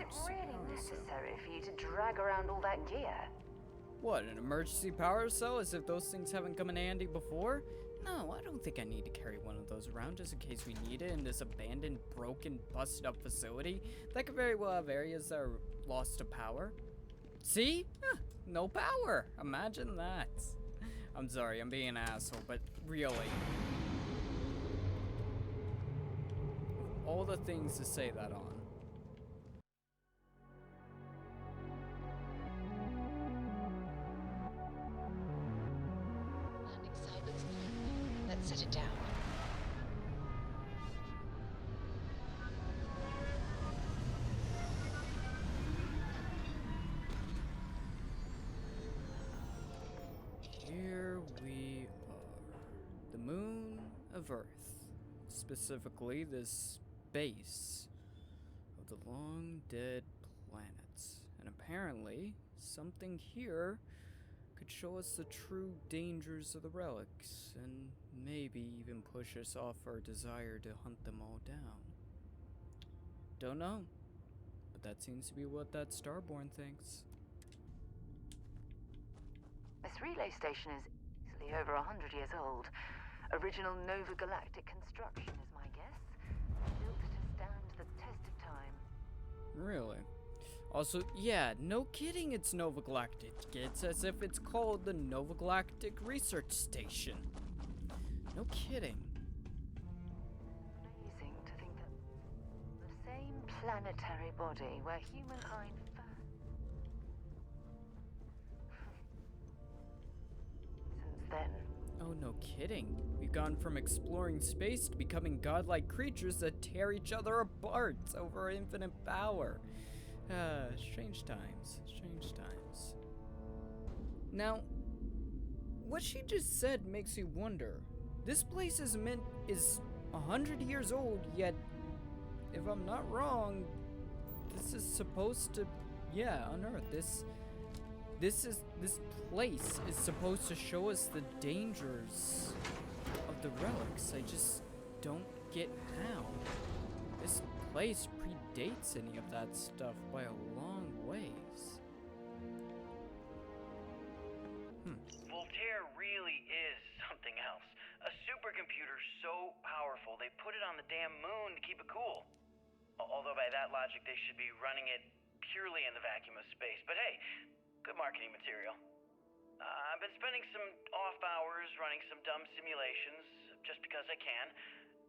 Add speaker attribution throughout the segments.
Speaker 1: emergency
Speaker 2: really
Speaker 1: power cell.
Speaker 2: necessary for you to drag around all that gear?
Speaker 1: What, an emergency power cell? As if those things haven't come in handy before? No, I don't think I need to carry one of those around just in case we need it in this abandoned, broken, busted up facility that could very well have areas that are lost to power. See? No power. Imagine that. I'm sorry, I'm being an asshole, but really. Of all the things to say that on.
Speaker 3: Landing silence. Let's set it down.
Speaker 1: Here we are. The moon of Earth. Specifically, this base of the long dead planet. And apparently, something here could show us the true dangers of the relics, and maybe even push us off our desire to hunt them all down. Don't know, but that seems to be what that Starborn thinks.
Speaker 2: This relay station is easily over 100 years old. Original Nova Galactic construction is my guess. Built to stand the test of time.
Speaker 1: Really? Also, yeah, no kidding, it's Nova Galactic. It's as if it's called the Nova Galactic Research Station. No kidding.
Speaker 2: Amazing to think that the same planetary body where humankind since then.
Speaker 1: Oh, no kidding. We've gone from exploring space to becoming godlike creatures that tear each other apart over infinite power. Strange times. Strange times. Now, what she just said makes me wonder. This place is 100 years old, yet, if I'm not wrong, this is supposed to, UnEarthed. This place is supposed to show us the dangers of the relics. I just don't get how. This place predates any of that stuff by a long ways.
Speaker 4: Voltaire really is something else. A supercomputer so powerful they put it on the damn moon to keep it cool. Although by that logic they should be running it purely in the vacuum of space. But hey, good marketing material. I've been spending some off hours running some dumb simulations, just because I can.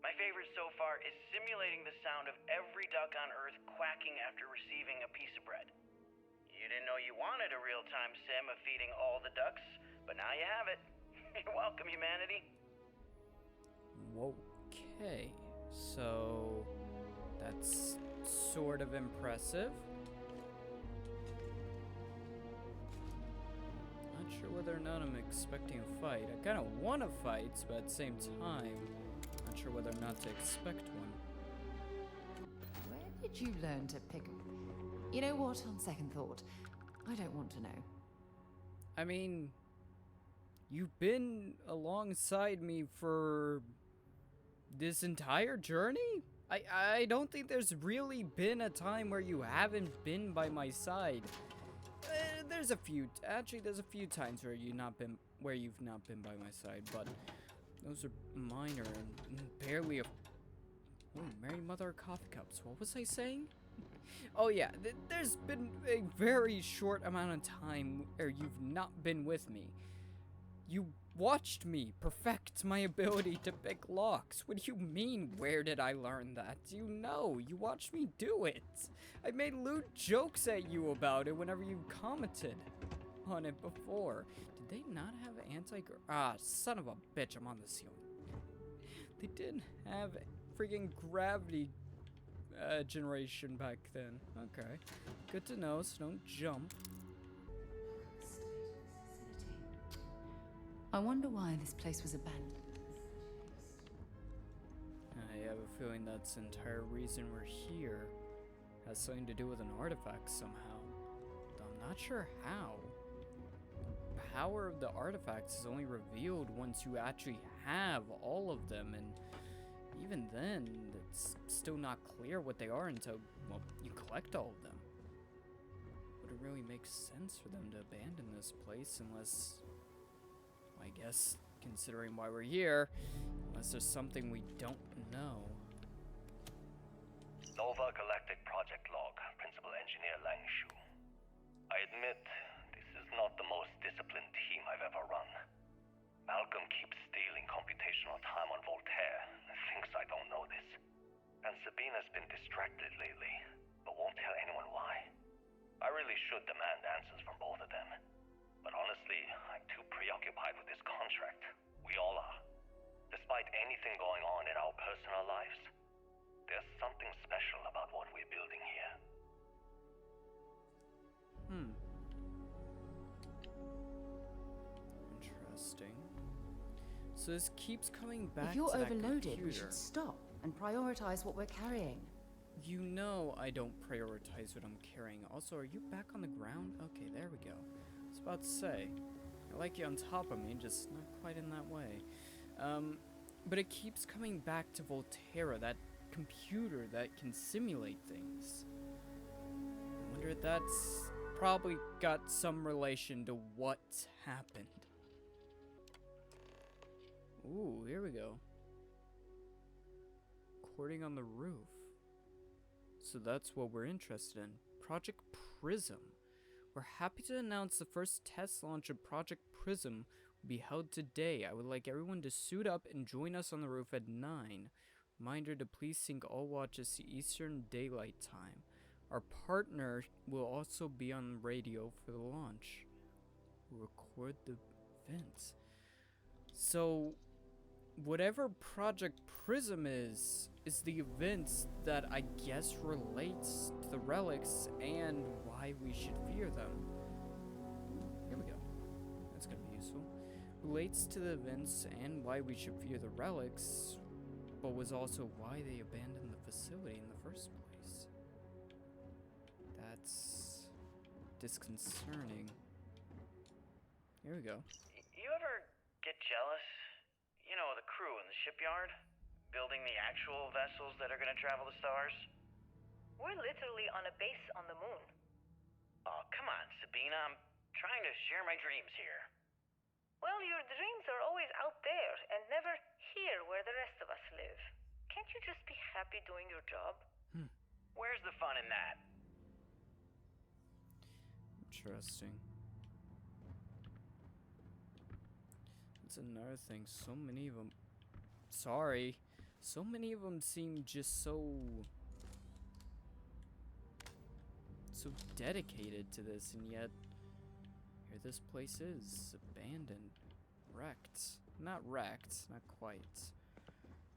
Speaker 4: My favorite so far is simulating the sound of every duck on Earth quacking after receiving a piece of bread. You didn't know you wanted a real-time sim of feeding all the ducks, but now you have it. You're welcome, humanity.
Speaker 1: Okay, so that's sort of impressive. Not sure whether or not I'm expecting a fight. I kind of want to fight, but at the same time, not sure whether or not to expect one.
Speaker 5: Where did you learn to pick? You know what, on second thought, I don't want to know.
Speaker 1: I mean, you've been alongside me for this entire journey? I don't think there's really been a time where you haven't been by my side. There's a few times where you've not been by my side, but those are minor and barely Mary Mother of Coffee Cups. What was I saying? Oh yeah, there's been a very short amount of time where you've not been with me. You watched me perfect my ability to pick locks. What do you mean, where did I learn that? You know, you watched me do it. I made lewd jokes at you about it whenever you commented on it before. Did they not have son of a bitch, I'm on the ceiling. They didn't have freaking gravity generation back then. Okay, good to know, so don't jump.
Speaker 5: I wonder why this place was abandoned.
Speaker 1: I have a feeling that's the entire reason we're here. Has something to do with an artifact somehow. Though I'm not sure how. The power of the artifacts is only revealed once you actually have all of them, and even then, it's still not clear what they are until, well, you collect all of them. wouldn't really make sense for them to abandon this place unless, I guess, considering why we're here, unless there's something we don't know.
Speaker 6: Nova Galactic Project Log, Principal Engineer Lang Shu. I admit, this is not the most disciplined team I've ever run. Malcolm keeps stealing computational time on Voltaire and thinks I don't know this. And Sabina's been distracted lately, but won't tell anyone why. I really should demand answers from both of them. But honestly, I'm too preoccupied with this contract. We all are. Despite anything going on in our personal lives, there's something special about what we're building here.
Speaker 1: Interesting. So this keeps coming back
Speaker 5: If you're
Speaker 1: to that
Speaker 5: overloaded, we
Speaker 1: computer.
Speaker 5: should stop and prioritize what we're carrying.
Speaker 1: You know I don't prioritize what I'm carrying. Also, are you back on the ground? Okay, there we go. I was about to say, I like you on top of me, just not quite in that way. But it keeps coming back to Volterra, that computer that can simulate things. I wonder if that's probably got some relation to what happened. Ooh, here we go. Recording on the roof. So that's what we're interested in. Project Prism. We're happy to announce the first test launch of Project Prism will be held today. I would like everyone to suit up and join us on the roof at 9. Reminder to please sync all watches to Eastern Daylight Time. Our partner will also be on the radio for the launch. We'll record the event. So, whatever Project Prism is the event that I guess relates to the relics and why we should fear them. Here we go. That's gonna be useful. Relates to the events and why we should fear the relics, but was also why they abandoned the facility in the first place. That's disconcerting. Here we go.
Speaker 4: You ever get jealous? You know, the crew in the shipyard? Building the actual vessels that are gonna travel the stars?
Speaker 2: We're literally on a base on the moon.
Speaker 4: Oh, come on, Sabina. I'm trying to share my dreams here.
Speaker 2: Well, your dreams are always out there and never here where the rest of us live. Can't you just be happy doing your job?
Speaker 4: Where's the fun in that?
Speaker 1: Interesting. That's another thing. So many of them. Sorry. So many of them seem just so dedicated to this, and yet here this place is abandoned, wrecked. Not wrecked, not quite,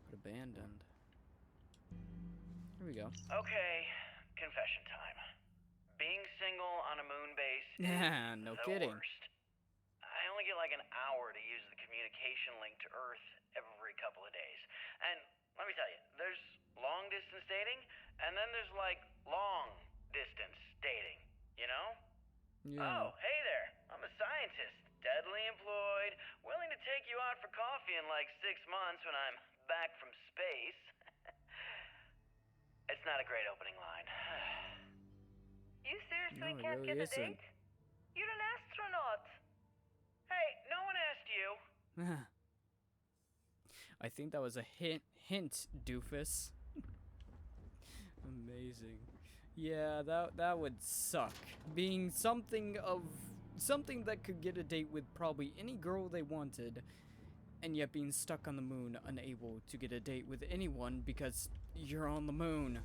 Speaker 1: but abandoned. Here we go.
Speaker 4: Okay, confession time. Being single on a moon base
Speaker 1: Nah,
Speaker 4: is
Speaker 1: no
Speaker 4: the
Speaker 1: kidding.
Speaker 4: worst. I only get like an hour to use the communication link to Earth every couple of days. And let me tell you, there's long distance dating, and then there's like long distance dating, you know?
Speaker 1: Yeah.
Speaker 4: Oh, hey there. I'm a scientist, deadly employed, willing to take you out for coffee in like 6 months when I'm back from space. It's not a great opening line.
Speaker 2: You seriously
Speaker 1: No, it
Speaker 2: can't
Speaker 1: really
Speaker 2: get a
Speaker 1: isn't.
Speaker 2: date? You're an astronaut.
Speaker 4: Hey, no one asked you.
Speaker 1: I think that was a hint, doofus. Amazing. Yeah, that would suck. Being something that could get a date with probably any girl they wanted, and yet being stuck on the moon, unable to get a date with anyone because you're on the moon.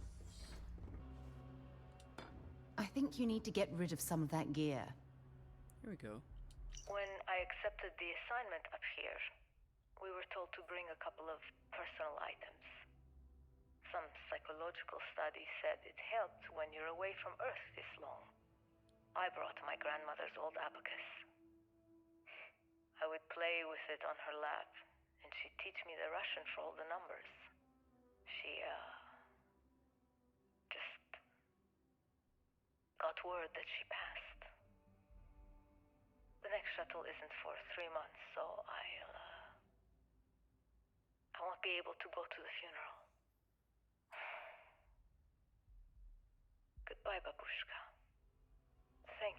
Speaker 5: I think you need to get rid of some of that gear.
Speaker 1: Here we go.
Speaker 2: When I accepted the assignment up here, we were told to bring a couple of personal items. Some psychological study said it helped when you're away from Earth this long. I brought my grandmother's old abacus. I would play with it on her lap, and she'd teach me the Russian for all the numbers. She, just got word that she passed. The next shuttle isn't for 3 months, so I won't be able to go to the funeral. Goodbye, Babushka. Thank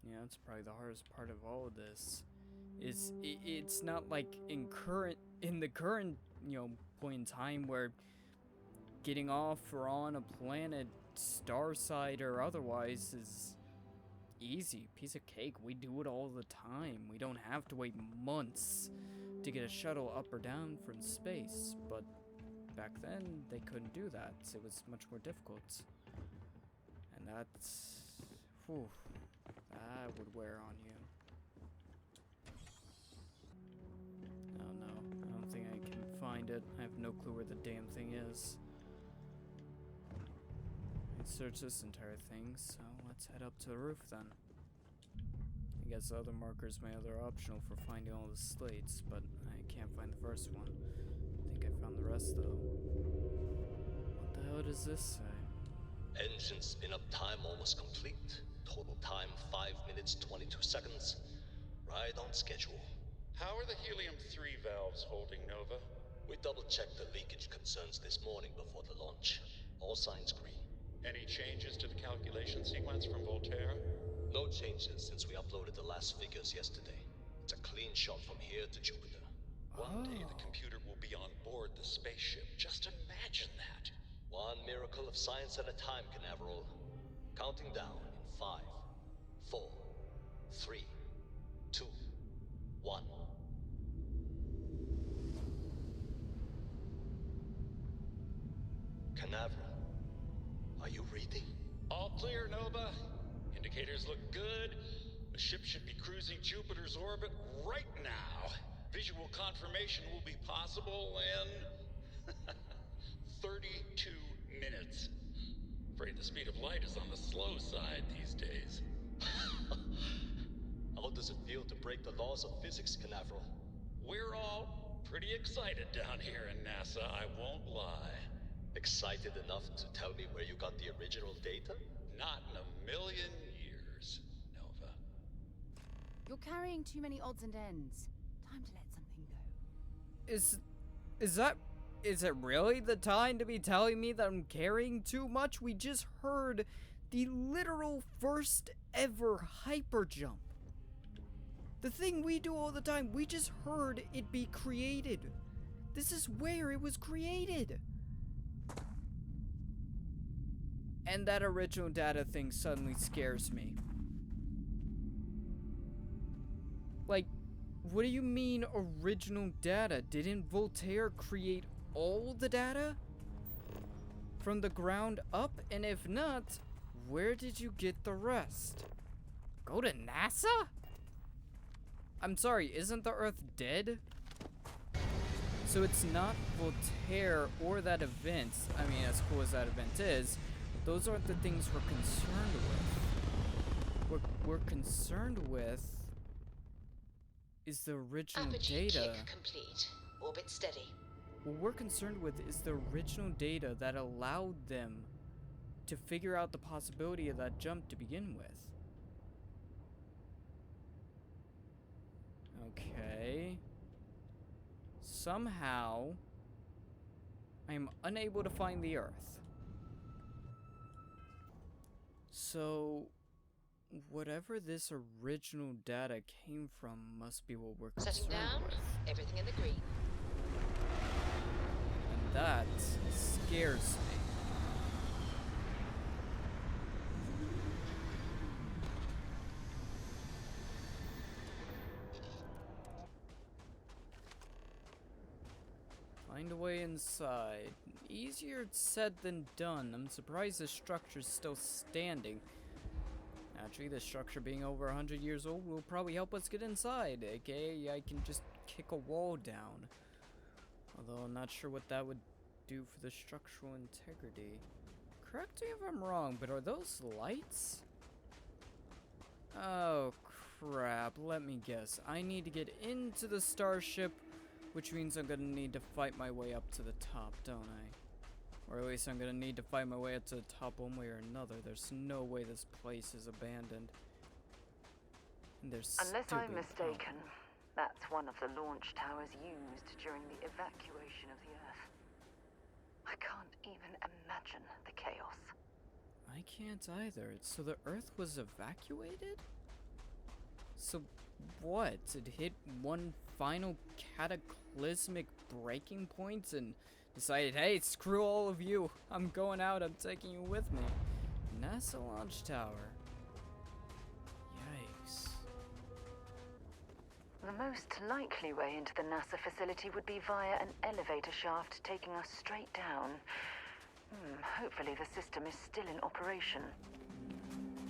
Speaker 1: Yeah, that's probably the hardest part of all of this. It's not like in the current, point in time where getting off or on a planet, star side or otherwise, is easy, piece of cake. We do it all the time. We don't have to wait months to get a shuttle up or down from space, but back then they couldn't do that. It was much more difficult. And that's, whew, that would wear on you. Oh no, I don't think I can find it. I have no clue where the damn thing is. I searched this entire thing, so let's head up to the roof then. I guess the other markers my other optional for finding all the slates, but I can't find the first one. I think I found the rest though. What the hell does this say?
Speaker 6: Engine spin-up time almost complete. Total time 5 minutes 22 seconds. Right on schedule.
Speaker 7: How are the helium-3 valves holding, Nova?
Speaker 6: We double-checked the leakage concerns this morning before the launch. All signs green.
Speaker 7: Any changes to the calculation sequence from Volterra?
Speaker 6: No changes since we uploaded the last figures yesterday. It's a clean shot from here to Jupiter.
Speaker 7: One day the computer will be on board the spaceship. Just imagine that.
Speaker 6: One miracle of science at a time, Canaveral. Counting down in 5, 4, 3, 2, 1. Canaveral, are you reading?
Speaker 7: All clear, Nova. Indicators look good. The ship should be cruising Jupiter's orbit right now. Visual confirmation will be possible in 32 minutes. Afraid the speed of light is on the slow side these days.
Speaker 6: How does it feel to break the laws of physics, Canaveral?
Speaker 7: We're all pretty excited down here in NASA, I won't lie.
Speaker 6: Excited enough to tell me where you got the original data?
Speaker 7: Not in a million years, Nova.
Speaker 5: You're carrying too many odds and ends. Time to let something go.
Speaker 1: Is it really the time to be telling me that I'm carrying too much? We just heard the literal first ever hyper jump. The thing we do all the time, we just heard it be created. This is where it was created. And that original data thing suddenly scares me. Like, what do you mean original data? Didn't Voltaire create all the data? From the ground up? And if not, where did you get the rest? Go to NASA? I'm sorry, isn't the Earth dead? So it's not Voltaire or that event. I mean, as cool as that event is, those aren't the things we're concerned with. We're concerned with is the original
Speaker 3: Apogee
Speaker 1: data.
Speaker 3: kick complete. Orbit steady.
Speaker 1: What we're concerned with is the original data that allowed them to figure out the possibility of that jump to begin with. Okay. Somehow, I am unable to find the Earth. So, whatever this original data came from must be what we're concerned
Speaker 3: Setting down.
Speaker 1: with.
Speaker 3: Everything in the green.
Speaker 1: And that scares me. Find a way inside. Easier said than done. I'm surprised the structure's still standing. Actually, the structure being over 100 years old will probably help us get inside, aka I can just kick a wall down. Although I'm not sure what that would do for the structural integrity. Correct me if I'm wrong, but are those lights? Oh crap, let me guess. I need to get into the starship, which means I'm gonna need to fight my way up to the top, don't I? Or at least I'm gonna need to fight my way up to the top one way or another. There's no way this place is abandoned. And there's
Speaker 2: Unless
Speaker 1: still
Speaker 2: I'm
Speaker 1: big
Speaker 2: mistaken,
Speaker 1: problems.
Speaker 2: that's one of the launch towers used during the evacuation of the Earth. I can't even imagine the chaos.
Speaker 1: I can't either. So the Earth was evacuated? So, what? It hit one final cataclysmic breaking point and decided, hey, screw all of you. I'm going out. I'm taking you with me. NASA launch tower. Yikes.
Speaker 8: The most likely way into the NASA facility would be via an elevator shaft taking us straight down. Hopefully the system is still in operation.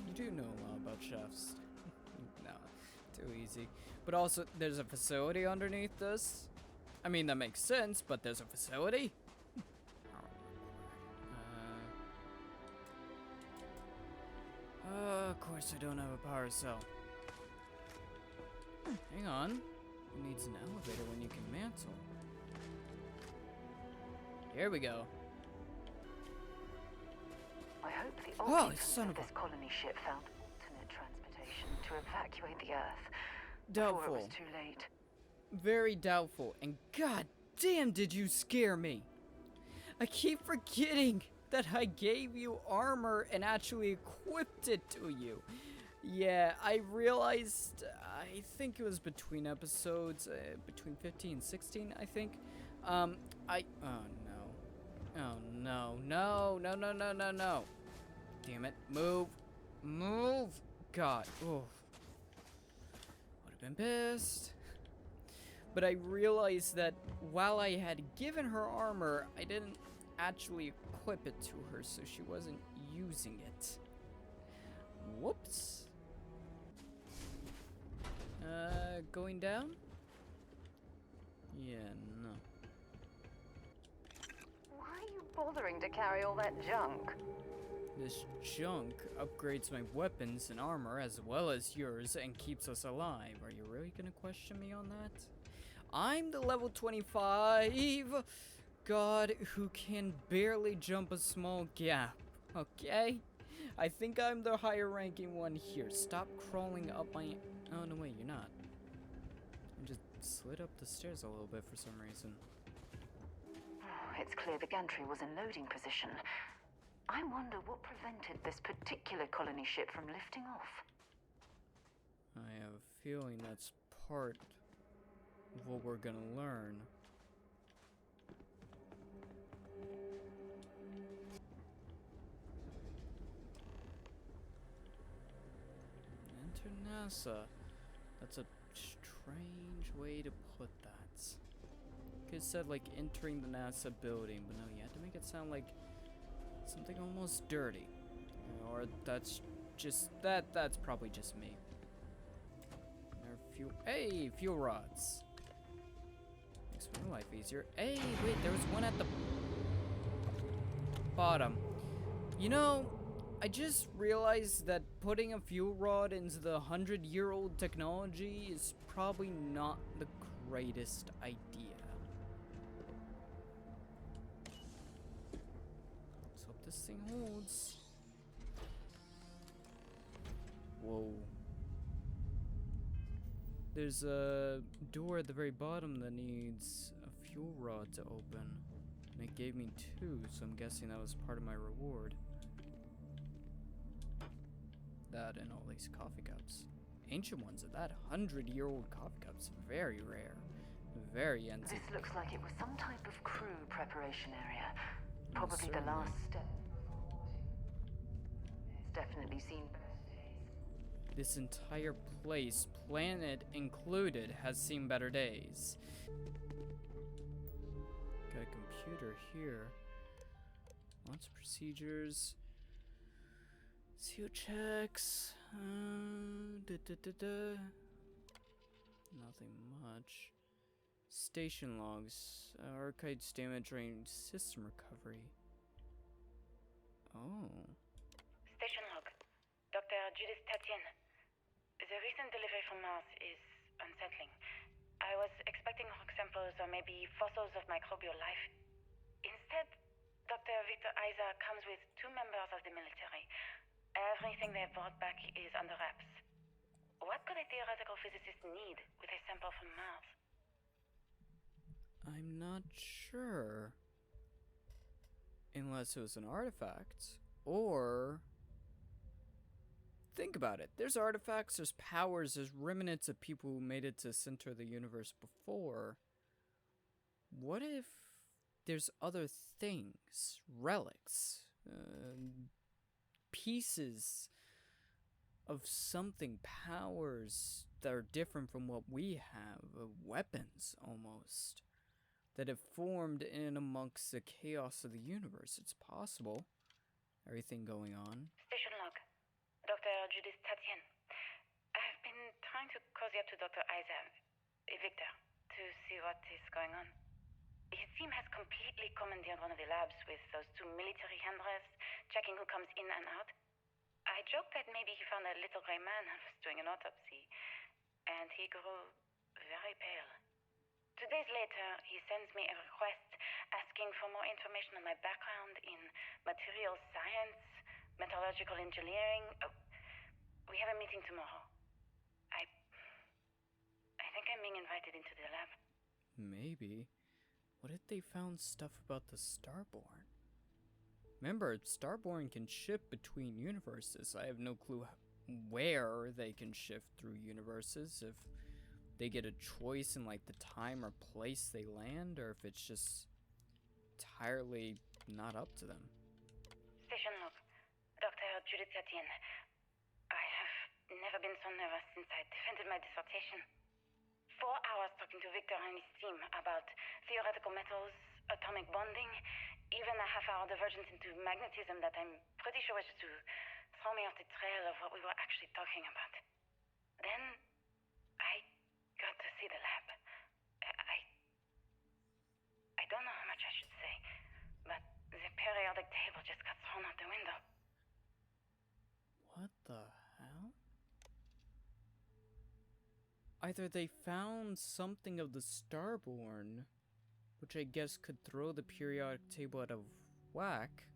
Speaker 1: You do know a lot about shafts. No, too easy. But also, there's a facility underneath this? I mean, that makes sense, but there's a facility? Of course I don't have a power cell. Hang on. Who needs an elevator when you can mantle? Here we go.
Speaker 8: I hope the
Speaker 1: Oh,
Speaker 8: occupants
Speaker 1: son
Speaker 8: of
Speaker 1: of a-
Speaker 8: this colony ship found alternate transportation to evacuate the Earth before it
Speaker 1: Doubtful.
Speaker 8: was too late.
Speaker 1: Very doubtful. And god damn did you scare me. I keep forgetting that I gave you armor and actually equipped it to you. Yeah, I realized, I think it was between episodes, between 15 and 16, I think. Oh no. Damn it, move. God, oh. Would have been pissed. But I realized that while I had given her armor, I didn't actually equip it to her, so she wasn't using it. Whoops. Going down? Yeah, no.
Speaker 8: Why are you bothering to carry all that junk?
Speaker 1: This junk upgrades my weapons and armor as well as yours and keeps us alive. Are you really gonna question me on that? I'm the level 25 god who can barely jump a small gap, okay? I think I'm the higher ranking one here. Stop crawling up my... Oh, no, wait, you're not. I just slid up the stairs a little bit for some reason.
Speaker 8: It's clear the gantry was in loading position. I wonder what prevented this particular colony ship from lifting off.
Speaker 1: I have a feeling that's part of what we're gonna learn. Enter NASA. That's a strange way to put that. Could have said like entering the NASA building, but no, you had to make it sound like something almost dirty. Or that's just that's probably just me. Hey, fuel rods. Makes my life easier. Hey, wait, there was one at the bottom. You know, I just realized that putting a fuel rod into the 100-year-old technology is probably not the greatest idea. Let's hope this thing holds. Whoa. There's a door at the very bottom that needs a fuel rod to open. And it gave me 2, so I'm guessing that was part of my reward. That and all these coffee cups. Ancient ones at that, 100-year-old coffee cups. Very rare. Very empty.
Speaker 8: This looks like it was some type of crew preparation area. Probably the
Speaker 1: certainly.
Speaker 8: last step. It's definitely seen better days.
Speaker 1: This entire place, planet included, has seen better days. Got a computer here. Lots of procedures. Seal checks. Nothing much. Station logs. Archives damage during system recovery. Oh.
Speaker 2: Station log. Dr. Judith Tatian. The recent delivery from Mars is unsettling. I was expecting rock samples or maybe fossils of microbial life. Instead, Dr. Victor Isa comes with 2 members of the military. Everything they brought back is under wraps. What could a theoretical physicist need with a sample from Mars?
Speaker 1: I'm not sure. Unless it was an artifact. Or think about it. There's artifacts, there's powers, there's remnants of people who made it to center of the universe before. What if there's other things, relics, pieces of something, powers that are different from what we have, weapons almost, that have formed in amongst the chaos of the universe? It's possible. Everything going on.
Speaker 2: Station log. Dr. Judith Tatien. I've been trying to cozy up to Dr. Victor, to see what is going on. His team has completely commandeered one of the labs with those 2 military handlers, checking who comes in and out. I joked that maybe he found a little gray man and was doing an autopsy, and he grew very pale. 2 days later, he sends me a request asking for more information on my background in materials science, metallurgical engineering. We have a meeting tomorrow. I think I'm being invited into the lab.
Speaker 1: Maybe. What if they found stuff about the Starborn? Remember, Starborn can shift between universes. I have no clue where they can shift through universes, if they get a choice in like the time or place they land, or if it's just entirely not up to them.
Speaker 2: Station log. Dr. Judith Tatien. I have never been so nervous since I defended my dissertation. 4 hours talking to Victor and his team about theoretical metals, atomic bonding, even a half-hour divergence into magnetism that I'm pretty sure was to throw me off the trail of what we were actually talking about. Then, I got to see the lab. I don't know how much I should say, but the periodic table just got thrown out the window.
Speaker 1: What the hell? Either they found something of the Starborn, which I guess could throw the periodic table out of whack,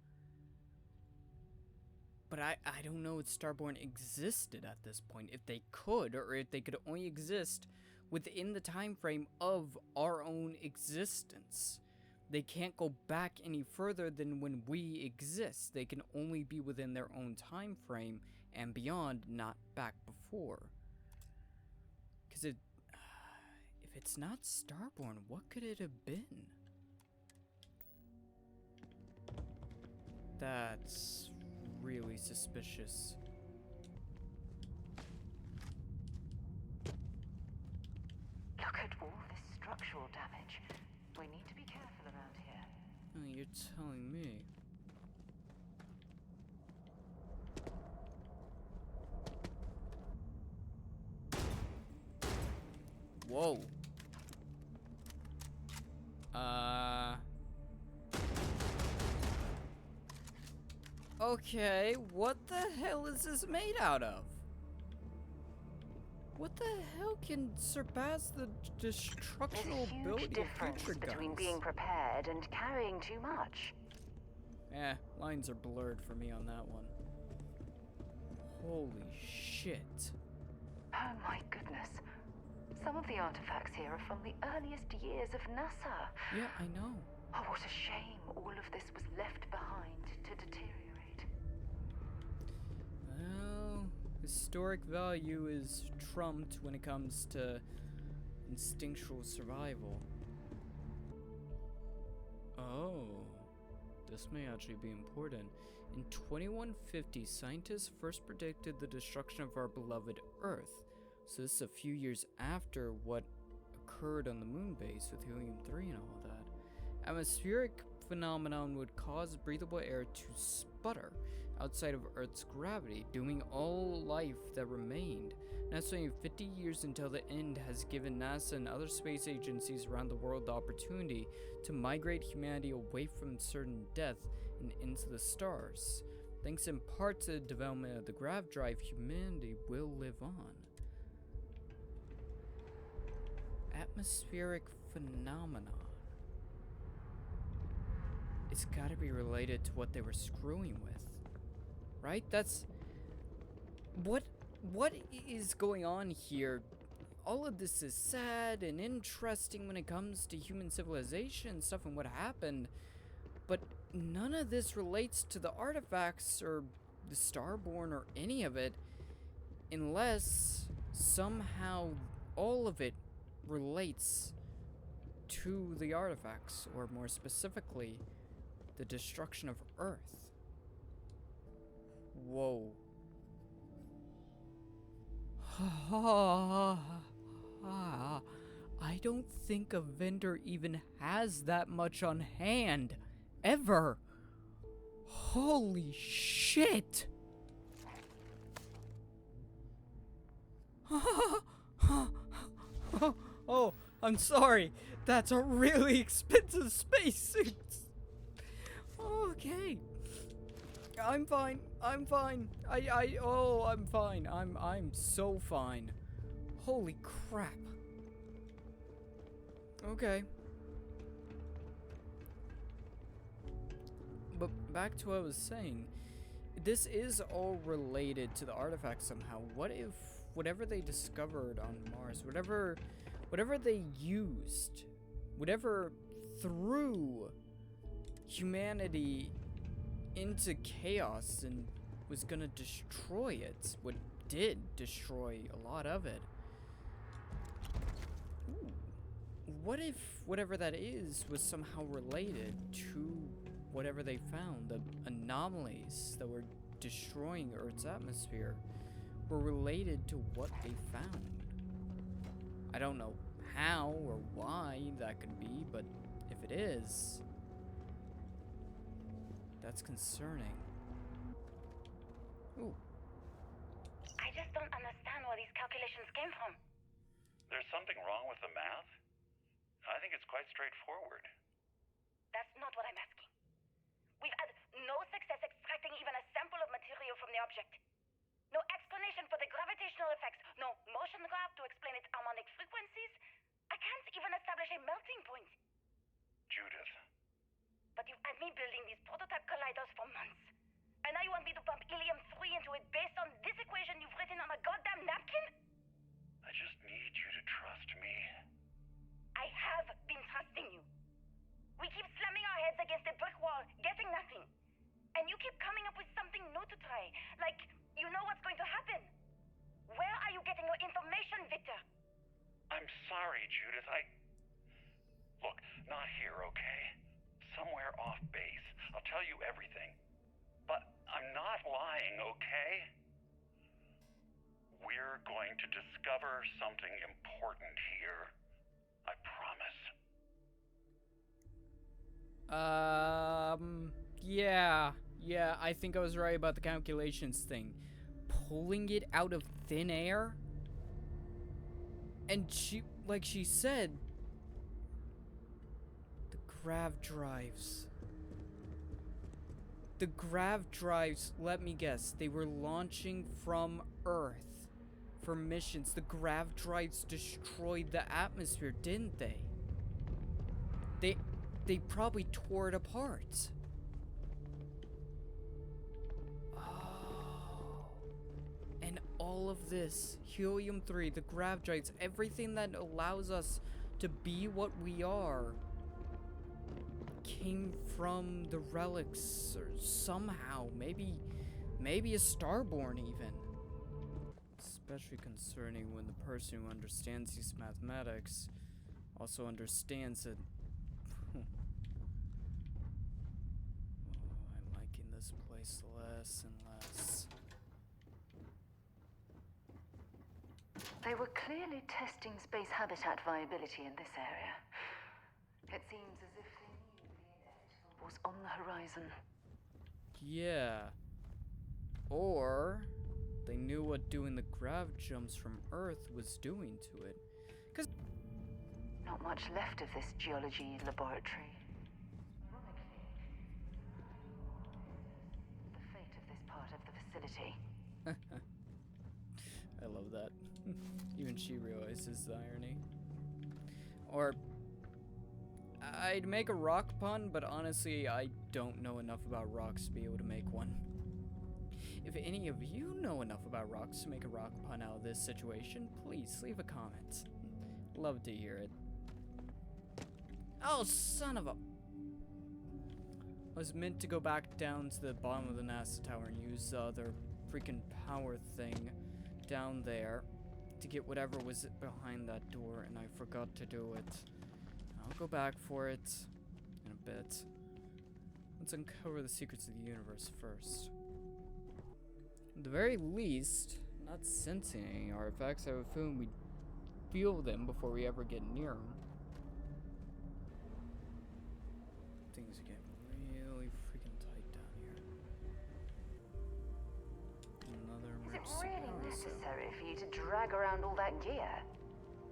Speaker 1: but I don't know if Starborn existed at this point, if they could, or if they could only exist within the time frame of our own existence. They can't go back any further than when we exist. They can only be within their own time frame and beyond, not back before. Because if it's not Starborn, what could it have been? That's really suspicious.
Speaker 8: Look at all this structural damage. We need to be careful around here.
Speaker 1: Oh, you're telling me. Whoa. Okay, what the hell is this made out of? What the hell can surpass the destructional
Speaker 8: There's a
Speaker 1: ability
Speaker 8: huge
Speaker 1: of
Speaker 8: difference
Speaker 1: future
Speaker 8: between
Speaker 1: guns?
Speaker 8: being prepared and carrying too much.
Speaker 1: Lines are blurred for me on that one. Holy shit.
Speaker 8: Oh my goodness. Some of the artifacts here are from the earliest years of NASA.
Speaker 1: Yeah, I know.
Speaker 8: Oh, what a shame all of this was left behind to deteriorate.
Speaker 1: Well, historic value is trumped when it comes to instinctual survival. Oh, this may actually be important. In 2150, scientists first predicted the destruction of our beloved Earth. So this is a few years after what occurred on the moon base with helium-3 and all that. Atmospheric phenomenon would cause breathable air to sputter outside of Earth's gravity, dooming all life that remained. NASA, only 50 years until the end, has given NASA and other space agencies around the world the opportunity to migrate humanity away from certain death and into the stars. Thanks in part to the development of the grav drive, humanity will live on. Atmospheric phenomenon. It's gotta be related to what they were screwing with, right? That's what is going on here. All of this is sad and interesting when it comes to human civilization and stuff and what happened, but none of this relates to the artifacts or the Starborn or any of it. Unless somehow all of it relates to the artifacts, or more specifically, the destruction of Earth. Whoa. I don't think a vendor even has that much on hand. Ever. Holy shit! Oh, I'm sorry. That's a really expensive spacesuit. Okay. I'm fine. I'm fine. I'm fine. I'm so fine. Holy crap. Okay. But back to what I was saying. This is all related to the artifact somehow. What if whatever they discovered on Mars, whatever they used, whatever threw humanity into chaos and was gonna destroy it, what did destroy a lot of it. Ooh. What if whatever that is was somehow related to whatever they found? The anomalies that were destroying Earth's atmosphere were related to what they found. I don't know how or why that could be, but if it is, that's concerning. Ooh.
Speaker 9: I just don't understand where these calculations came from.
Speaker 6: There's something wrong with the math? I think it's quite straightforward.
Speaker 9: That's not what I'm asking. We've had no success extracting even a sample of material from the object. No explanation for the gravitational effects. No motion graph to explain its harmonic frequencies. I can't even establish a melting point.
Speaker 6: Judith.
Speaker 9: But you've had me building these prototype colliders for months. And now you want me to pump helium-3 into it based on this equation you've written on a goddamn napkin?
Speaker 6: I just need you to trust me.
Speaker 9: I have been trusting you. We keep slamming our heads against a brick wall, getting nothing. And you keep coming up with something new to try. Like, you know what's going to happen. Where are you getting your information, Victor?
Speaker 6: I'm sorry, Judith. Look, not here, okay? Somewhere off base. I'll tell you everything. But I'm not lying, okay? We're going to discover something important here. I promise.
Speaker 1: Yeah, I think I was right about the calculations thing. Pulling it out of thin air? And like she said, the grav drives. The grav drives, let me guess, they were launching from Earth for missions. The grav drives destroyed the atmosphere, didn't they? They probably tore it apart. Oh. And all of this, helium-3, the grav drives, everything that allows us to be what we are, came from the relics, or somehow, maybe a Starborn even. Especially concerning when the person who understands these mathematics also understands that. Oh, I'm liking this place less and less.
Speaker 8: They were clearly testing space habitat viability in this area. It seems as if they knew the inevitable was on the horizon.
Speaker 1: Yeah. Or they knew what doing the grav jumps from Earth was doing to it.
Speaker 8: Not much left of this geology laboratory. The fate of this part of the facility.
Speaker 1: I love that. Even she realizes the irony. Or, I'd make a rock pun, but honestly, I don't know enough about rocks to be able to make one. If any of you know enough about rocks to make a rock pun out of this situation, please leave a comment. Love to hear it. Oh, son of a... I was meant to go back down to the bottom of the NASA tower and use their freaking power thing down there to get whatever was behind that door, and I forgot to do it. I'll go back for it in a bit. Let's uncover the secrets of the universe first. At the very least, not sensing any artifacts, I have a feeling we feel them before we ever get near them. Things are getting really freaking tight down here. Another
Speaker 8: Is it
Speaker 1: emergency
Speaker 8: really
Speaker 1: power cell.
Speaker 8: necessary for you to drag around all that gear?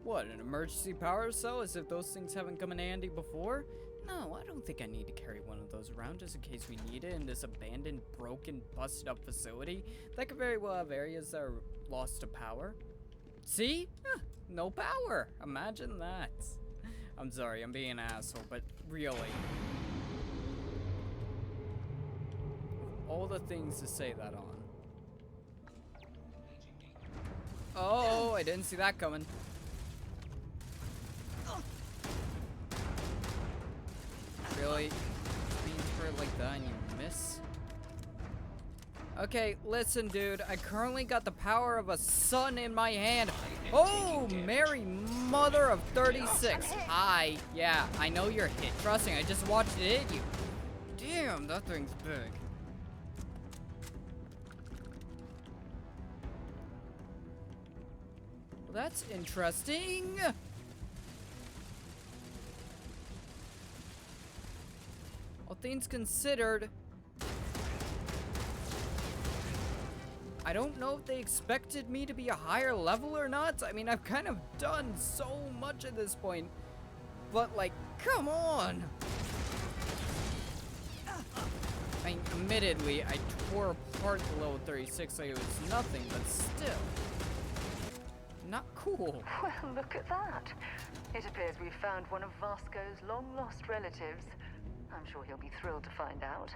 Speaker 1: What, an emergency power cell? As if those things haven't come in handy before? No, I don't think I need to carry one of those around just in case we need it in this abandoned, broken, busted up facility. That could very well have areas that are lost to power. See? Huh, no power. Imagine that. I'm sorry, I'm being an asshole, but really. All the things to say that on. Oh, I didn't see that coming. Really? Being hurt like that and you miss? Okay, listen, dude. I currently got the power of a sun in my hand. Oh, Mary Mother of 36. Hi. Yeah, I know you're hit. Trust me, I just watched it hit you. Damn, that thing's big. Well, that's interesting. All things considered, I don't know if they expected me to be a higher level or not. I mean, I've kind of done so much at this point, but like, come on. I mean, admittedly, I tore apart the level 36 like it was nothing, but still. Not cool.
Speaker 8: Well, look at that. It appears we've found one of Vasco's long-lost relatives. I'm sure he'll be thrilled to find out.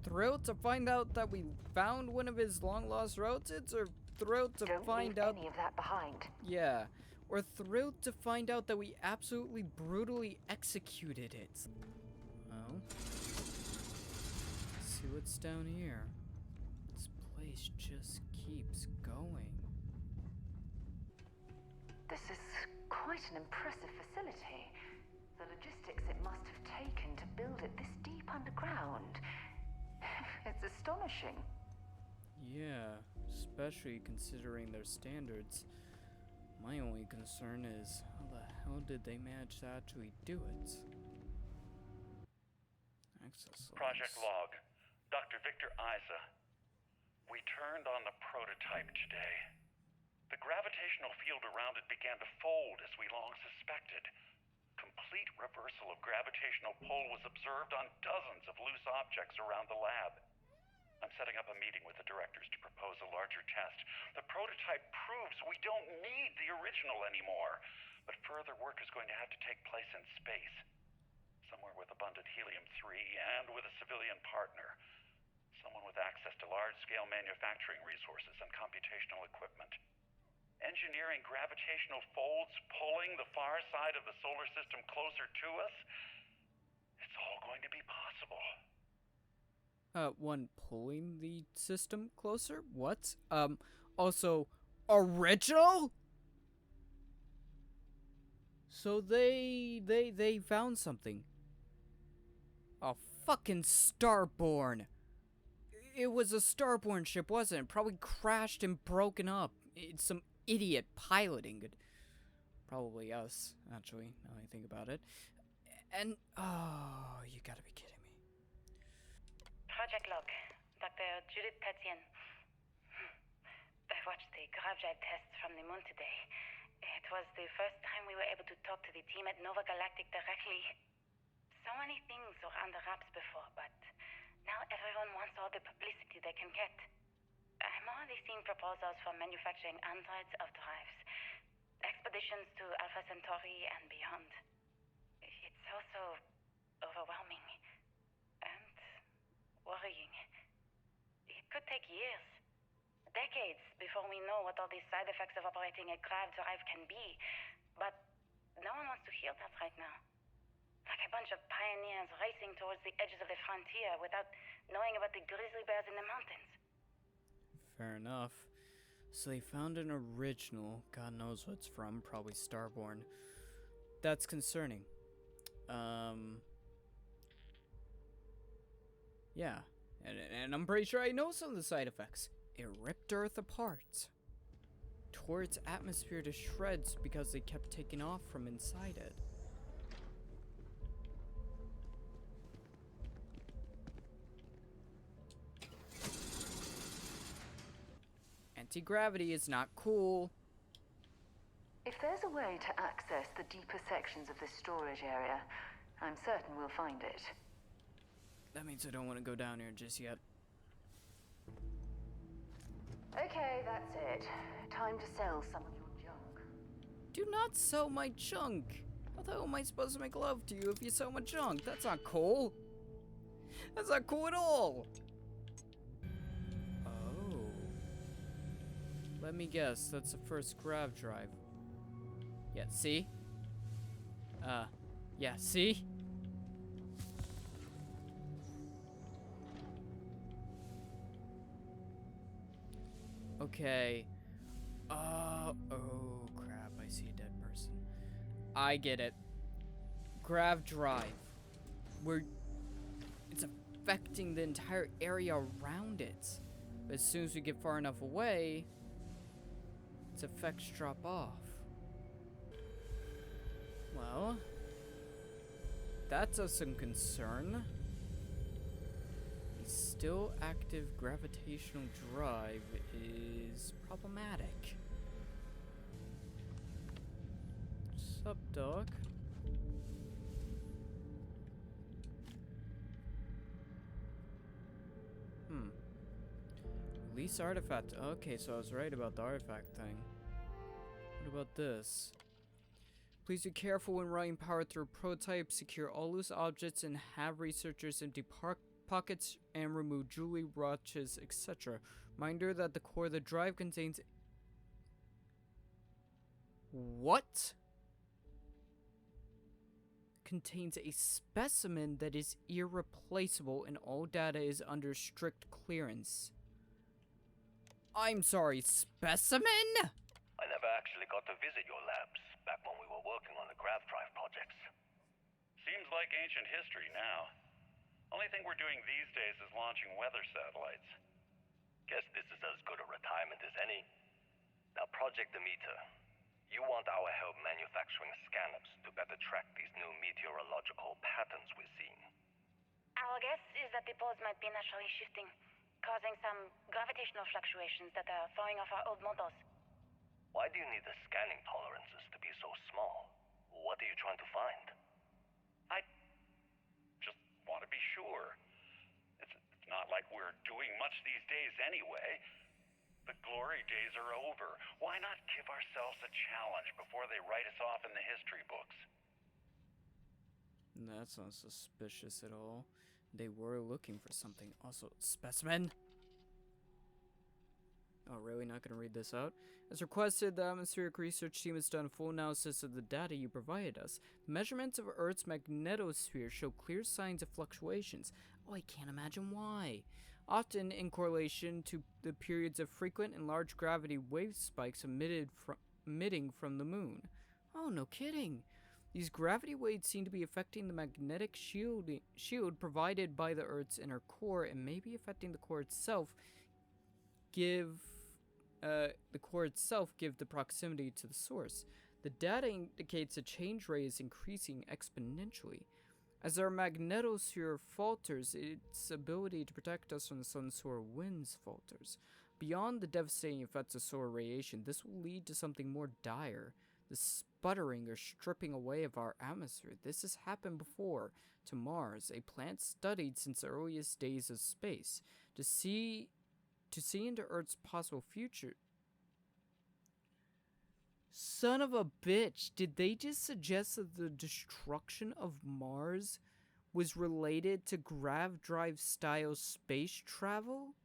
Speaker 1: Thrilled to find out that we found one of his long-lost relatives, or thrilled to find out...
Speaker 8: Don't leave any of that behind.
Speaker 1: Yeah. Or thrilled to find out that we absolutely brutally executed it. Well... let's see what's down here. This place just keeps going.
Speaker 8: This is quite an impressive facility. The logistics it must have taken to build it this deep underground. It's astonishing.
Speaker 1: Yeah, especially considering their standards. My only concern is, how the hell did they manage to actually do it? Access
Speaker 6: Project
Speaker 1: logs.
Speaker 6: log. Dr. Victor Isa. We turned on the prototype today. The gravitational field around it began to fold as we long suspected. Complete reversal of gravitational pull was observed on dozens of loose objects around the lab. I'm setting up a meeting with the directors to propose a larger test. The prototype proves we don't need the original anymore, but further work is going to have to take place in space. Somewhere with abundant helium-3 and with a civilian partner. Someone with access to large-scale manufacturing resources and computational equipment. Engineering gravitational folds pulling the far side of the solar system closer to us, it's all going to be possible.
Speaker 1: One pulling the system closer? What? Also, original? So they found something. A fucking Starborn. It was a Starborn ship, wasn't it? Probably crashed and broken up. It's some idiot piloting it. Probably us, actually, now I think about it. And, oh, you gotta be kidding me.
Speaker 2: Project log. Dr. Judith Tatian. I watched the gravjite tests from the moon today. It was the first time we were able to talk to the team at Nova Galactic directly. So many things were under wraps before, but now everyone wants all the publicity they can get. I'm already seeing proposals for manufacturing androids of drives, expeditions to Alpha Centauri and beyond. It's also overwhelming and worrying. It could take years, decades, before we know what all these side effects of operating a grav drive can be. But no one wants to hear that right now. Like a bunch of pioneers racing towards the edges of the frontier without knowing about the grizzly bears in the mountains.
Speaker 1: Fair enough. So they found an original, God knows what it's from, probably Starborn. That's concerning. Yeah, and I'm pretty sure I know some of the side effects. It ripped Earth apart. Tore its atmosphere to shreds because they kept taking off from inside it. Anti-gravity is not cool.
Speaker 8: If there's a way to access the deeper sections of this storage area, I'm certain we'll find it.
Speaker 1: That means I don't want to go down here just yet.
Speaker 8: Okay, that's it. Time to sell some of your junk.
Speaker 1: Do not sell my junk. How the hell am I supposed to make love to you if you sell my junk? That's not cool. That's not cool at all. Oh. Let me guess, that's the first grav drive. Yeah, see? Yeah, see? Okay. Oh crap, I see a dead person. I get it. Grav drive. It's affecting the entire area around it. But as soon as we get far enough away, its effects drop off. Well, that's of some concern. A still active gravitational drive is problematic. Sup, dog? Release artifact. Okay, so I was right about the artifact thing. What about this? Please be careful when running power through prototypes. Secure all loose objects and have researchers empty pockets and remove jewelry, watches, etc. Reminder that the core of the drive contains... What? Contains a specimen that is irreplaceable and all data is under strict clearance. I'm sorry, specimen?
Speaker 6: I never actually got to visit your labs back when we were working on the grav drive projects.
Speaker 10: Seems like ancient history now. Only thing we're doing these days is launching weather satellites.
Speaker 6: Guess this is as good a retirement as any. Now, Project Demeter, you want our help manufacturing scanners to better track these new meteorological patterns we're seeing.
Speaker 9: Our guess is that the poles might be naturally shifting, causing some gravitational fluctuations that are throwing off our old models.
Speaker 6: Why do you need the scanning tolerances to be so small? What are you trying to find?
Speaker 10: I just want to be sure. It's not like we're doing much these days anyway. The glory days are over. Why not give ourselves a challenge before they write us off in the history books?
Speaker 1: That's not suspicious at all. They were looking for something. Also, specimen? Oh, really? Not gonna read this out? As requested, the atmospheric research team has done a full analysis of the data you provided us. The measurements of Earth's magnetosphere show clear signs of fluctuations. Oh, I can't imagine why. Often in correlation to the periods of frequent and large gravity wave spikes emitting from the moon. Oh, no kidding. These gravity waves seem to be affecting the magnetic shield provided by the Earth's inner core and may be affecting the core itself. Give the proximity to the source. The data indicates the change rate is increasing exponentially. As our magnetosphere falters, its ability to protect us from the sun's solar winds falters. Beyond the devastating effects of solar radiation, this will lead to something more dire. The sputtering or stripping away of our atmosphere. This has happened before to Mars, a planet studied since the earliest days of space. To see into Earth's possible future. Son of a bitch, did they just suggest that the destruction of Mars was related to grav drive style space travel?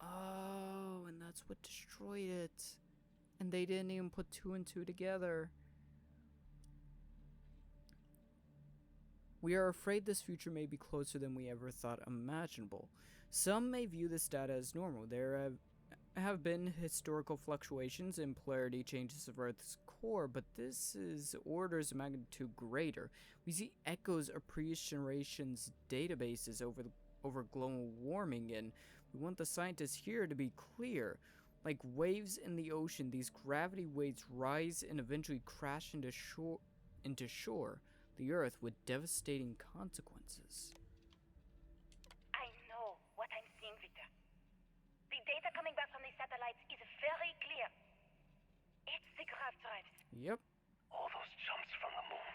Speaker 1: Oh, and that's what destroyed it. And they didn't even put two and two together. We are afraid this future may be closer than we ever thought imaginable. Some may view this data as normal. There have been historical fluctuations in polarity changes of Earth's core, but this is orders of magnitude greater. We see echoes of previous generations' databases over global warming, and we want the scientists here to be clear. Like waves in the ocean, these gravity waves rise and eventually crash into shore, the Earth, with devastating consequences.
Speaker 9: I know what I'm seeing, Victor. The data coming back from the satellites is very clear. It's the grav drives.
Speaker 1: Yep.
Speaker 6: All those jumps from the moon.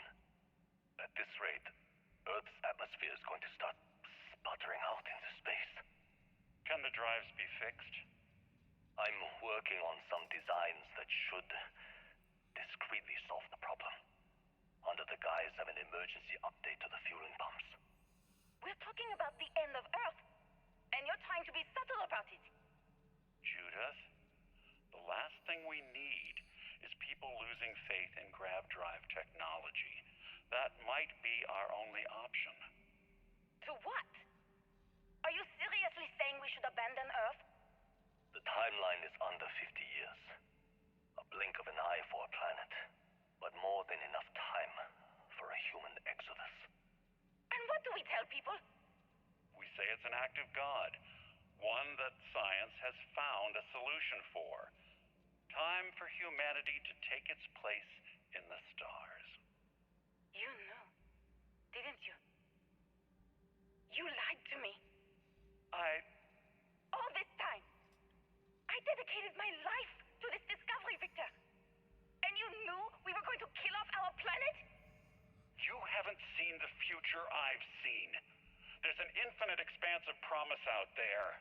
Speaker 6: At this rate, Earth's atmosphere is going to start sputtering out into space.
Speaker 10: Can the drives be fixed?
Speaker 6: I'm working on some designs that should discreetly solve the problem, under the guise of an emergency update to the fueling pumps.
Speaker 9: We're talking about the end of Earth, and you're trying to be subtle about it.
Speaker 10: Judith, the last thing we need is people losing faith in grav drive technology. That might be our only option.
Speaker 9: To what? Are you seriously saying we should abandon Earth?
Speaker 6: The timeline is under 50 years. A blink of an eye for a planet, but more than enough time for a human exodus.
Speaker 9: And what do we tell people?
Speaker 10: We say it's an act of God, one that science has found a solution for. Time for humanity to take its place in the stars.
Speaker 9: You knew, didn't you? You lied to me. All this time, I dedicated my life to this discovery, Victor. And you knew we were going to kill off our planet?
Speaker 10: You haven't seen the future I've seen. There's an infinite expanse of promise out there.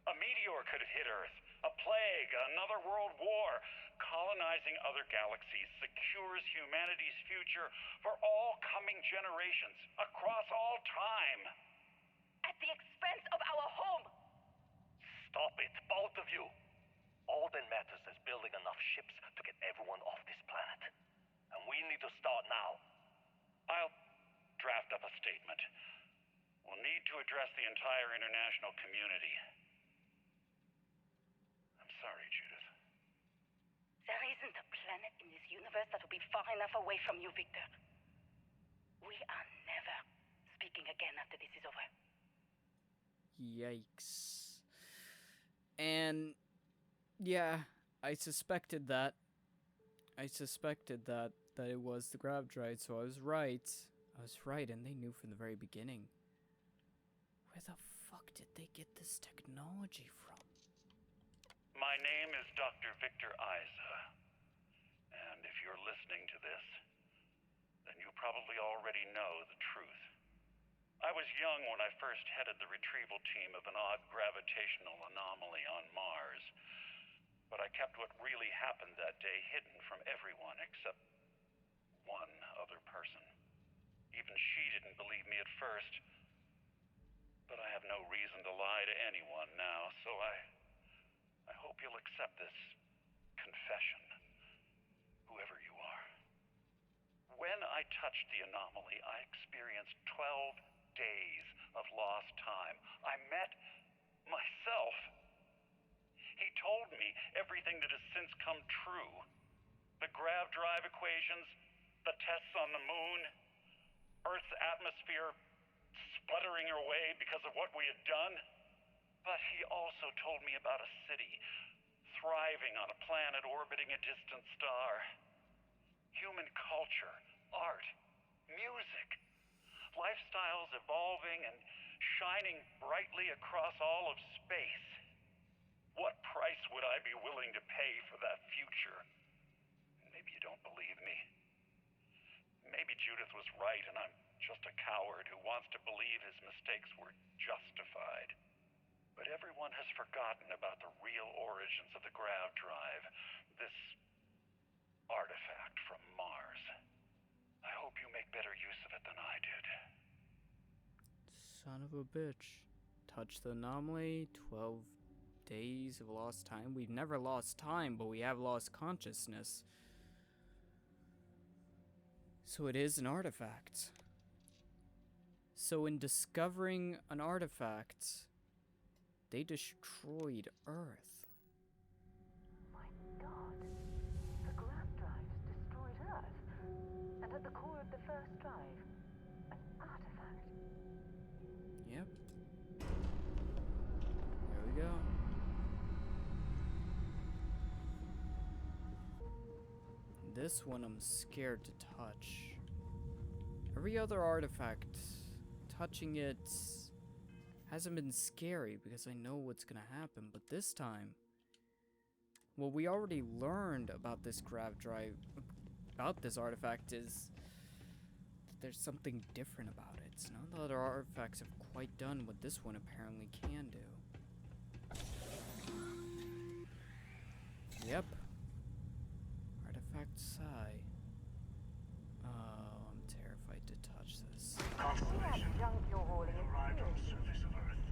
Speaker 10: A meteor could have hit Earth. A plague, another world war. Colonizing other galaxies secures humanity's future for all coming generations, across all time.
Speaker 9: At the expense of our home.
Speaker 6: Stop it, both of you. All that matters is building enough ships to get everyone off this planet. And we need to start now.
Speaker 10: I'll draft up a statement. We'll need to address the entire international community. I'm sorry, Judith.
Speaker 9: There isn't a planet in this universe that will be far enough away from you, Victor. We are never speaking again after this is over.
Speaker 1: Yikes. And yeah, I suspected that it was the grav drive, so I was right, and they knew from the very beginning. Where the fuck did they get this technology from?
Speaker 10: My name is Dr. Victor Isa, and if you're listening to this, then you probably already know the truth. I was young when I first headed the retrieval team of an odd gravitational anomaly on Mars, but I kept what really happened that day hidden from everyone except one other person. Even she didn't believe me at first, but I have no reason to lie to anyone now, so I hope you'll accept this confession, whoever you are. When I touched the anomaly, I experienced 12 days of lost time. I met myself. He told me everything that has since come true. The grav drive equations, the tests on the moon, Earth's atmosphere sputtering away because of what we had done. But he also told me about a city thriving on a planet orbiting a distant star. Human culture, art, music, lifestyles evolving and shining brightly across all of space. What price would I be willing to pay for that future? Maybe you don't believe me. Maybe Judith was right and I'm just a coward who wants to believe his mistakes were justified. But everyone has forgotten about the real origins of the grav drive, this artifact from Mars. I hope you make better use of it than I did.
Speaker 1: Son of a bitch. Touch the anomaly, 12 days of lost time. We've never lost time, but we have lost consciousness. So it is an artifact. So in discovering an artifact, They destroyed Earth.
Speaker 8: My God. The grav drives destroyed Earth. And at the core of the first drive, an artifact.
Speaker 1: Yep. There we go. This one I'm scared to touch. Every other artifact, touching it hasn't been scary because I know what's gonna happen, but this time, what we already learned about this grav drive, about this artifact, is that there's something different about it. None of the other artifacts have quite done what this one apparently can do. Yep. Artifact Psi. Oh, I'm terrified to touch this.
Speaker 8: Constellation
Speaker 11: Junk you're hauling arrived on the surface of Earth.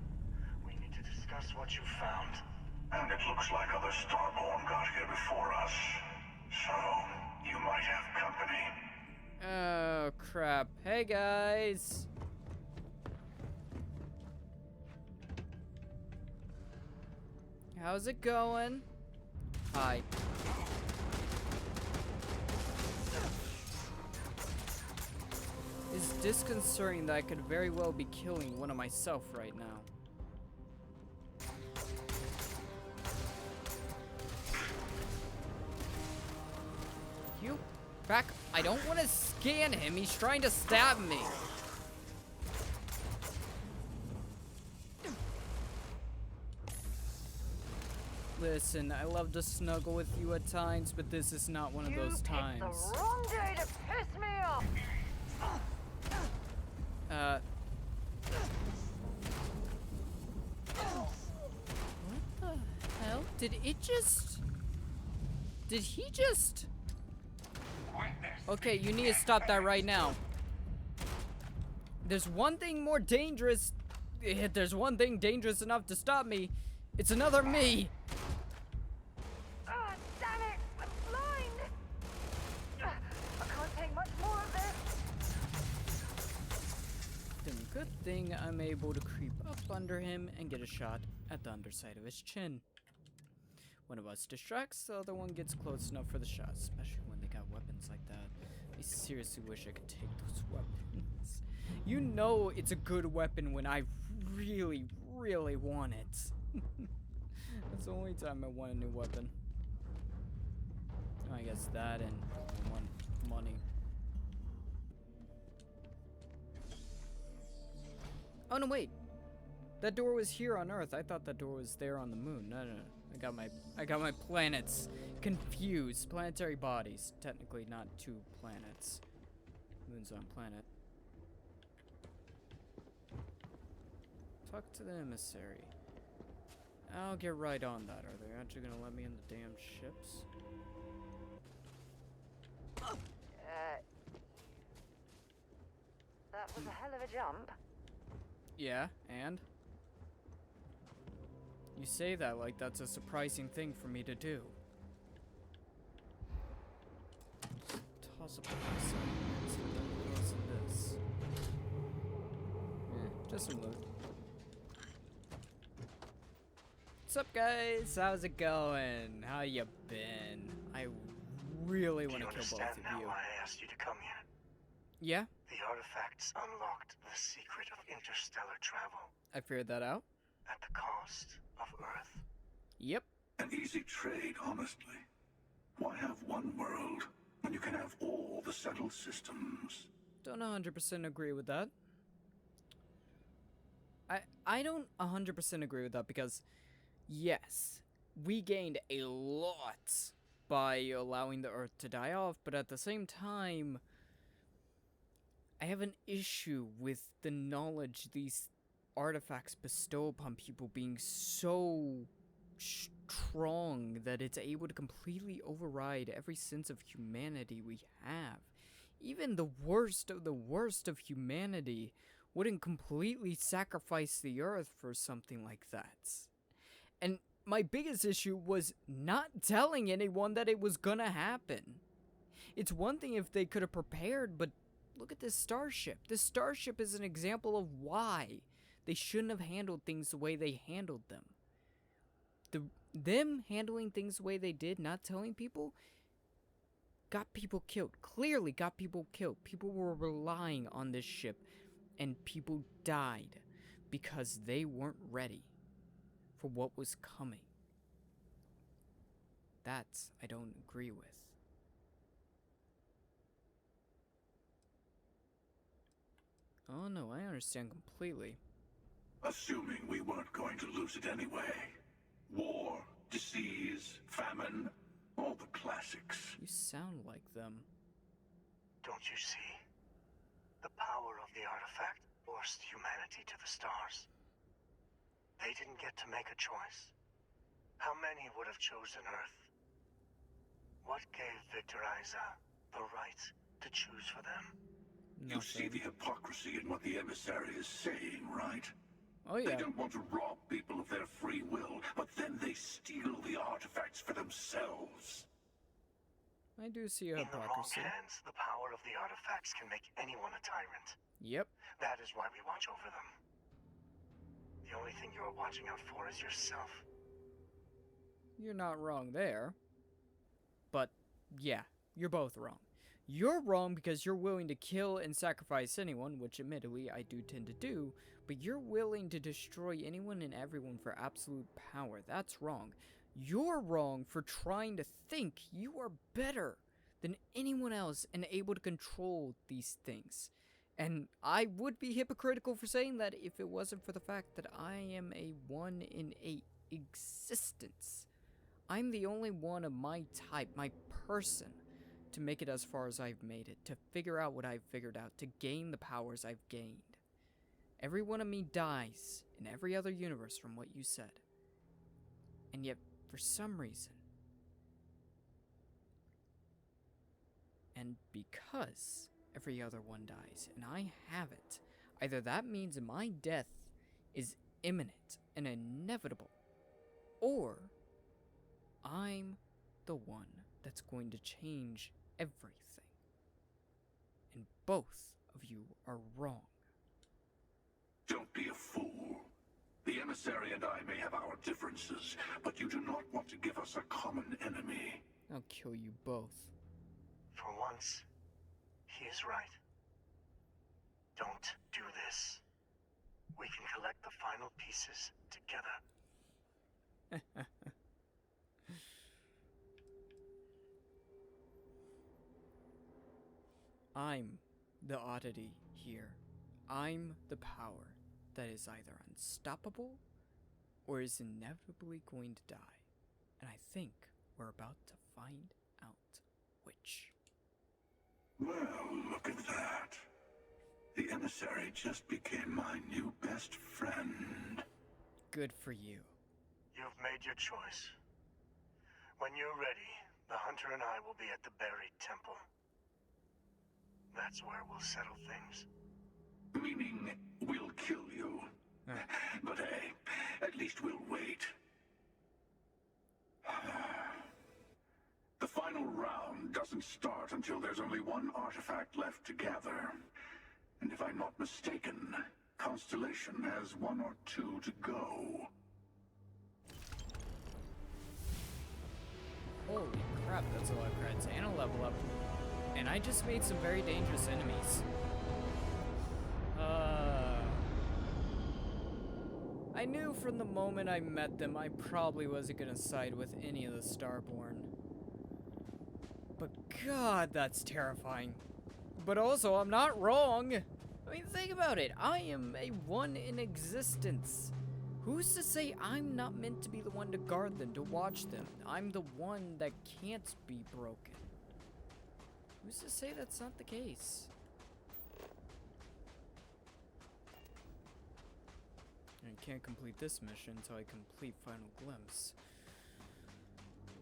Speaker 11: We need to discuss what you found.
Speaker 6: And it looks like other Starborn got here before us. So, you might have company.
Speaker 1: Oh, crap. Hey, guys. How's it going? Hi. It's disconcerting that I could very well be killing one of myself right now. You back. I don't want to scan him. He's trying to stab me. Listen, I love to snuggle with you at times, but this is not one of those times.
Speaker 8: You picked the wrong day to piss me off.
Speaker 1: What the hell? Did he just... Okay, you need to stop that right now. There's one thing more dangerous. If there's one thing dangerous enough to stop me, it's another me.
Speaker 8: Ah, damn it! I'm blind! I can't take much more of this.
Speaker 1: Then good thing I'm able to creep up under him and get a shot at the underside of his chin. One of us distracts, the other one gets close enough for the shot, especially when they got weapons like that. I seriously wish I could take those weapons. You know it's a good weapon when I really, really want it. That's the only time I want a new weapon. I guess that and money. Oh no, wait. That door was here on Earth. I thought that door was there on the moon. No. I got my planets confused. Planetary bodies. Technically not two planets. Moon's on planet. Talk to the emissary. I'll get right on that. Are they actually gonna let me in the damn ships?
Speaker 8: That was a hell of a jump.
Speaker 1: Yeah, and? You say that like that's a surprising thing for me to do. Toss up what's in this? Just some loot. What's up, guys? How's it going? How you been? I really want to kill both of
Speaker 11: understand now
Speaker 1: you.
Speaker 11: why I asked you to come here?
Speaker 1: Yeah,
Speaker 11: The artifacts unlocked the secret of interstellar travel
Speaker 1: I figured that out.
Speaker 11: at the cost of Earth.
Speaker 1: Yep.
Speaker 6: An easy trade, honestly. Why have one world when you can have all the settled systems?
Speaker 1: Don't 100% agree with that. I don't 100% agree with that because, yes, we gained a lot by allowing the Earth to die off, but at the same time, I have an issue with the knowledge these artifacts bestow upon people being so strong that it's able to completely override every sense of humanity we have. Even the worst of humanity wouldn't completely sacrifice the Earth for something like that. And my biggest issue was not telling anyone that it was gonna happen. It's one thing if they could have prepared, but look at this starship. This starship is an example of why They shouldn't have handled things the way they handled them. Them handling things the way they did, not telling people, got people killed. Clearly got people killed. People were relying on this ship, and people died because they weren't ready for what was coming. That's I don't agree with. Oh no, I understand completely.
Speaker 12: Assuming we weren't going to lose it anyway. War, disease, famine, all the classics.
Speaker 1: You sound like them.
Speaker 11: Don't you see? The power of the artifact forced humanity to the stars. They didn't get to make a choice. How many would have chosen Earth? What gave Victor Isa the right to choose for them?
Speaker 12: You see the hypocrisy in what the emissary is saying, right?
Speaker 1: Oh yeah.
Speaker 12: They don't want to rob people of their free will, but then they steal the artifacts for themselves.
Speaker 1: I do see a
Speaker 11: In the wrong
Speaker 1: hypocrisy.
Speaker 11: hands, the power of the artifacts can make anyone a tyrant.
Speaker 1: Yep.
Speaker 11: That is why we watch over them. The only thing you are watching out for is yourself.
Speaker 1: You're not wrong there. But, yeah, you're both wrong. You're wrong because you're willing to kill and sacrifice anyone, which admittedly I do tend to do, but you're willing to destroy anyone and everyone for absolute power. That's wrong. You're wrong for trying to think you are better than anyone else and able to control these things. And I would be hypocritical for saying that if it wasn't for the fact that I am a 1 in 8 existence. I'm the only one of my type, my person, to make it as far as I've made it, to figure out what I've figured out, to gain the powers I've gained. Every one of me dies in every other universe from what you said. And yet, for some reason, and because every other one dies, and I have it, either that means my death is imminent and inevitable, or I'm the one that's going to change everything. And both of you are wrong.
Speaker 12: Don't be a fool. The emissary and I may have our differences, but you do not want to give us a common enemy.
Speaker 1: I'll kill you both.
Speaker 11: For once, he is right. Don't do this. We can collect the final pieces together.
Speaker 1: I'm the oddity here. I'm the power that is either unstoppable or is inevitably going to die. And I think we're about to find out which.
Speaker 12: Well, look at that. The emissary just became my new best friend.
Speaker 1: Good for you.
Speaker 11: You've made your choice. When you're ready, the hunter and I will be at the buried temple. That's where we'll settle things.
Speaker 12: Meaning, we'll kill you. But hey, at least we'll wait. The final round doesn't start until there's only one artifact left to gather. And if I'm not mistaken, Constellation has 1 or 2 to go.
Speaker 1: Holy crap, that's a lot of credits and a level up. And I just made some very dangerous enemies. I knew from the moment I met them I probably wasn't gonna side with any of the Starborn. But god, that's terrifying. But also, I'm not wrong! I mean, think about it. I am a 1 in existence. Who's to say I'm not meant to be the one to guard them, to watch them? I'm the one that can't be broken. Who's to say that's not the case? I can't complete this mission until I complete Final Glimpse.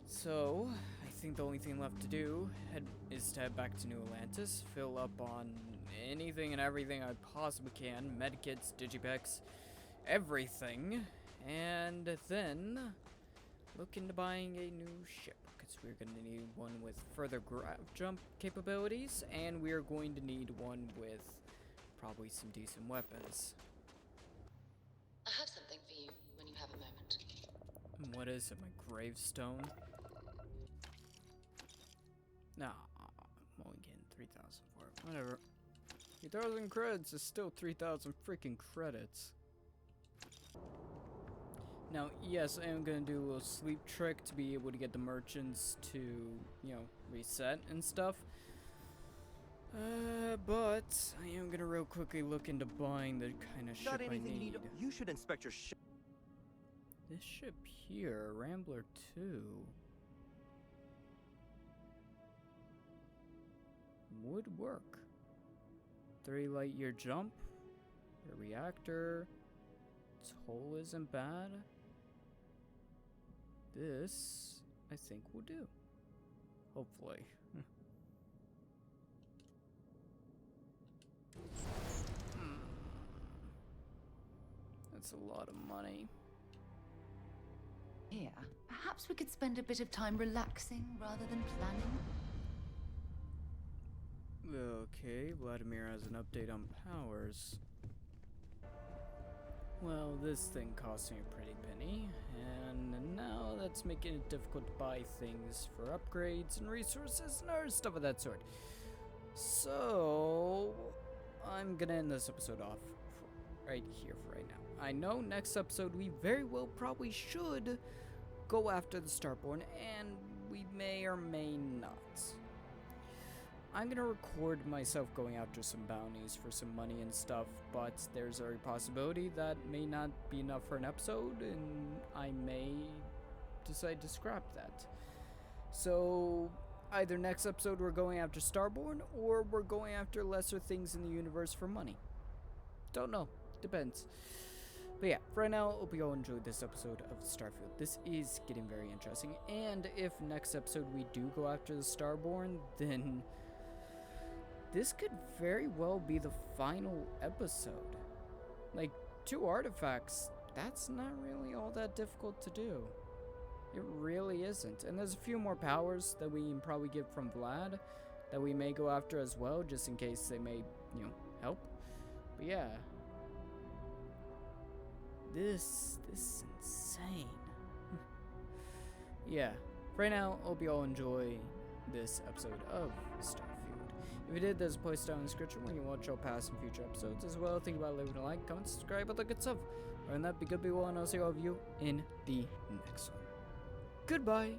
Speaker 1: So, I think the only thing left to do is to head back to New Atlantis, fill up on anything and everything I possibly can, medkits, digipacks, everything, and then look into buying a new ship, because we're going to need one with further grav jump capabilities, and we are going to need one with probably some decent weapons. What is it, my gravestone? Nah, I'm only getting 3,000 for it. Whatever. 3,000 credits is still 3,000 freaking credits. Now, yes, I am gonna do a little sleep trick to be able to get the merchants to, you know, reset and stuff. But I am gonna real quickly look into buying the kind of ship I need.
Speaker 13: You should inspect your ship.
Speaker 1: This ship here, Rambler 2, would work. 3 light-year jump, a reactor, toll isn't bad. This, I think, will do. Hopefully. That's a lot of money.
Speaker 5: Here, perhaps we could spend a bit of time relaxing rather than planning.
Speaker 1: Okay, Vladimir has an update on powers. Well, this thing cost me a pretty penny, and now that's making it difficult to buy things for upgrades and resources and other stuff of that sort. So, I'm gonna end this episode off right here for right now. I know next episode we very well probably should go after the Starborn, and we may or may not. I'm gonna record myself going after some bounties for some money and stuff, but there's a possibility that may not be enough for an episode, and I may decide to scrap that. So, either next episode we're going after Starborn, or we're going after lesser things in the universe for money. Don't know. Depends. But yeah, for right now, hope you all enjoyed this episode of Starfield. This is getting very interesting, and if next episode we do go after the Starborn, then this could very well be the final episode. Like, 2 artifacts, that's not really all that difficult to do. It really isn't. And there's a few more powers that we can probably get from Vlad that we may go after as well, just in case they may, you know, help. But yeah. This is insane. Yeah. Right now, hope you all enjoy this episode of Starfield. If you did, there's a place down in the description where you can watch all past and future episodes as well. Think about leaving a like, comment, subscribe, all that good stuff. Other than that, be good, be well, and I'll see all of you in the next one. Goodbye.